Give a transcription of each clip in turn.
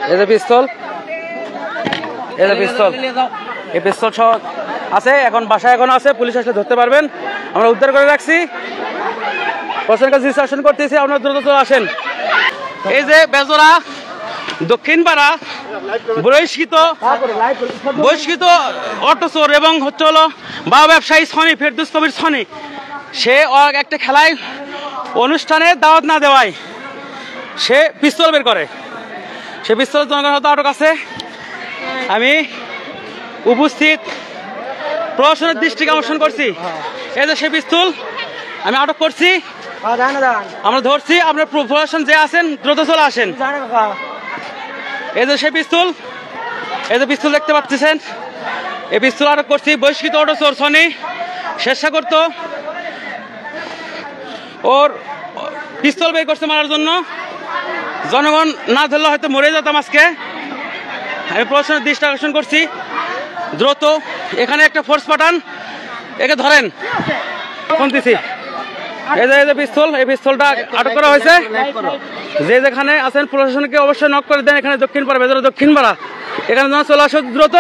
এই যে পিস্তল, এই যে পিস্তল, এই পিস্তল সহ আছে। এখন বাসায় এখন আছে, পুলিশ আসলে ধরতে পারবেন। আমরা উদ্ধার করে রাখছি, প্রশাসনের কাছে শাসন করতেছি, আপনারা দ্রুত চলে আসেন। এই যে বেজরা দক্ষিণ পাড়া বহিষ্কৃত অটো চোর এবং হচ্ছে হলো বাবা ব্যবসায়ী সনি ফেরদৌস কবির সনি, সে একটা খেলায় অনুষ্ঠানে দাওয়াত না দেওয়ায় সে পিস্তল বের করে। সে পিস্তল জনগণ হয়তো আটক আছে। আমি উপস্থিত প্রশাসনের দৃষ্টি আকর্ষণ করছি। এই যে সে পিস্তল আমি আটক করছি, আমরা ধরছি। আপনার প্রশাসন যে আছেন দ্রুত চলে আসেন। এই যে সে পিস্তল, এই যে পিস্তল দেখতে পাচ্ছেন, এই পিস্তল আটক করছি। বহিষ্কৃত অটো চোর সনি চেষ্টা করতো ওর পিস্তল বের করছে মারার জন্য। জনগণ না ধরলে হয়তো মরে যেতাম আজকে। আমি প্রশাসনের দৃষ্টি আকর্ষণ করছি, দ্রুত এখানে একটা ফোর্স পাঠান, একে ধরেন। শুনতেছি এই যে পিস্তল, এই পিস্তলটা আটক করা হয়েছে। যে যেখানে আছেন প্রশাসনকে অবশ্যই নক করে দেন। এখানে দক্ষিণ পাড়া, বেজরা দক্ষিণ পাড়া, এখানে যেন চলে আসে দ্রুত,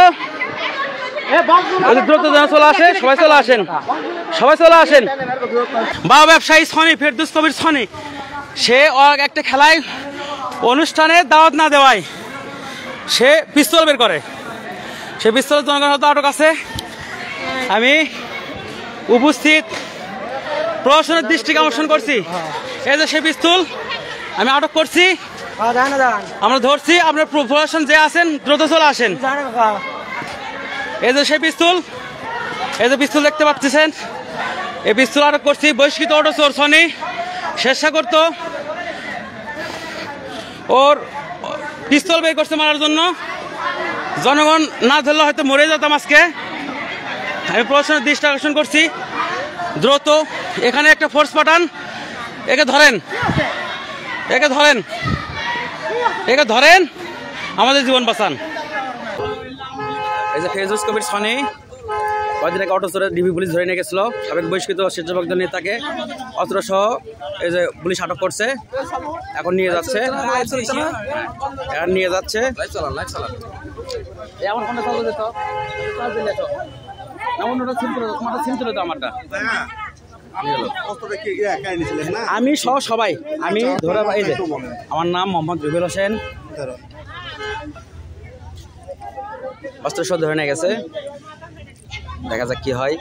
দ্রুত যেন চলে আসে। সবাই চলে আসেন, সবাই চলে আসেন। বাবা ব্যবসায়ী সনি ফেরদৌস কবির সনি, সে একটা খেলায় অনুষ্ঠানে দাওয়াত না দেওয়ায় সে পিস্তল বের করে। সে পিস্তল জনগণ হয়তো আটক আছে। আমি উপস্থিত প্রশাসনের দৃষ্টি আকর্ষণ করছি। এই যে সে পিস্তল আমি আটক করছি, আমরা ধরছি। আপনার প্রশাসন যে আছেন দ্রুত চলে আসেন। এই যে সে পিস্তল, এই যে পিস্তল দেখতে পাচ্ছেন, এই পিস্তল আটক করছি। বহিষ্কৃত অটো চোর সনি চেষ্টা করতো ওর পিস্তল বের করছে মারার জন্য। জনগণ না ধরলে হয়তো মরে যেতাম আজকে। আমি প্রশাসনের দৃষ্টি আকর্ষণ করছি, দ্রুত এখানে একটা ফোর্স পাঠান, একে ধরেন, একে ধরেন, একে ধরেন, আমাদের জীবন বাঁচান। এই যে ফেরদৌস কবির সনি কয়েকদিন আগে অটো চোরের ডিবি পুলিশ ধরে নিয়ে গেছিল। সাবেক বহিষ্কৃত স্বেচ্ছাসেবক দল নেতাকে অস্ত্র সহ এই যে পুলিশ আটক করছে। এখন নিয়ে যাচ্ছে, এখন নিয়ে যাচ্ছে। আমি সহ সবাই, আমি ধরে, এই যে আমার নাম মোহাম্মদ রুবেল হোসেন, অস্ত্র সহ ধরে নিয়ে গেছে। দেখা যাক কি হয়।